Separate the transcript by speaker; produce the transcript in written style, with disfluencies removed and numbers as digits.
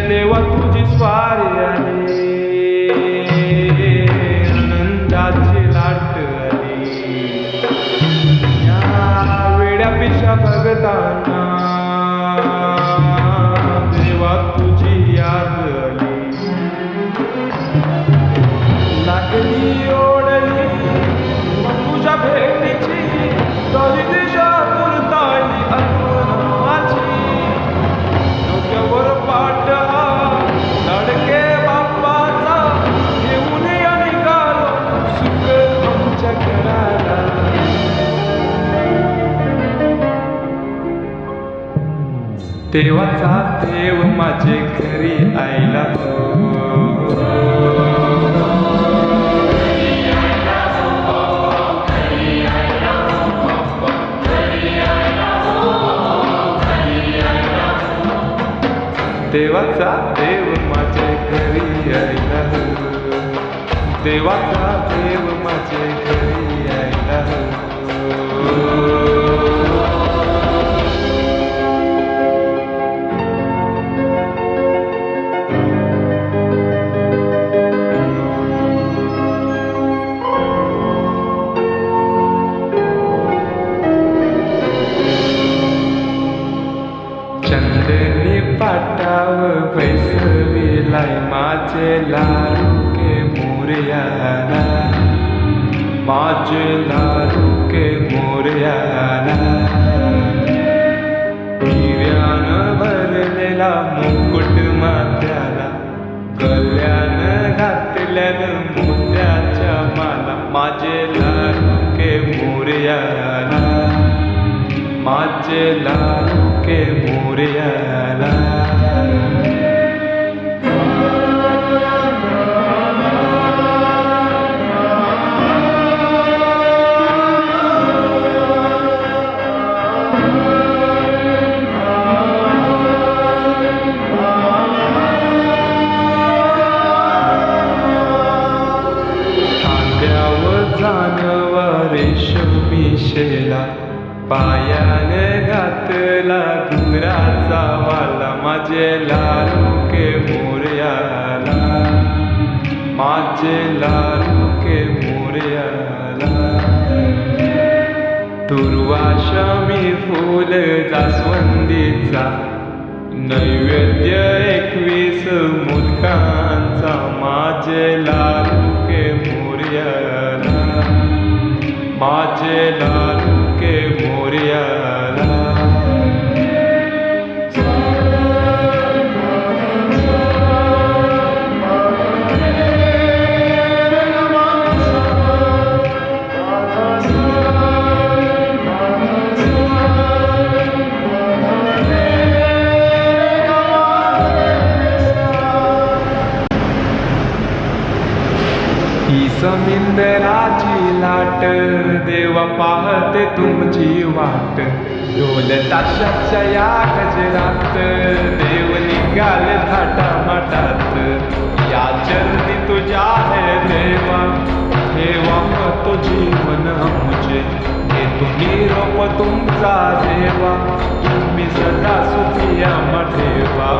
Speaker 1: देवा तुझी स्वारी आली, आनंदाची लाट आली या वेड्या पिशा भगतांना, देवा तुझी याद आली. लागली ओढली तुझ्या भेटीची, तरी दिशा तुरताळी आठवण माझी. डोक्यावर पाट हा लडके बाप्पाचा, घेऊन निघालो सुख आमच्या घराला. देवाचा देव माझे घरी आयला हो, देवाचा देव माझे घरी आयला हो, देवाचा देव माझे घरी आयला हो. चंदनी पाटाव बैसविलाय माझे लाडू के मोरयाला, माझे लाडू के मोरयाला. हिऱ्यानं भरलेला मुकुट माथ्याला, गल्यानं घातल्यानं मोत्याच्या माला. माझे लाडू के मोरयाला, माझे लाडू के मोरयाला. खांद्यावर जानवा रेशमी शेला, पायाने घातला घुंगराचा वाला. माझे लाडू के मोरयाला, माझे लाडू के मोरयाला. दुर्वाशमी फूल जास्वंदीचा, नैवेद्य 21 मोदकांचा. माझे लाडू के मोरयाला, माझे लाडू के मोरयाला. ही समिंदराची लाट, देवा पाहते तुमची वाट. ढोल ताशाच्या या गजरात, देव निघाल थाटामाटात. या चरणी तुझ्या है देवा, ठेवा तो जीवन आमचे. हे तुम्ही रोप तुमचा देवा, तुम्ही सदा सुखी आम्हा ठेवा.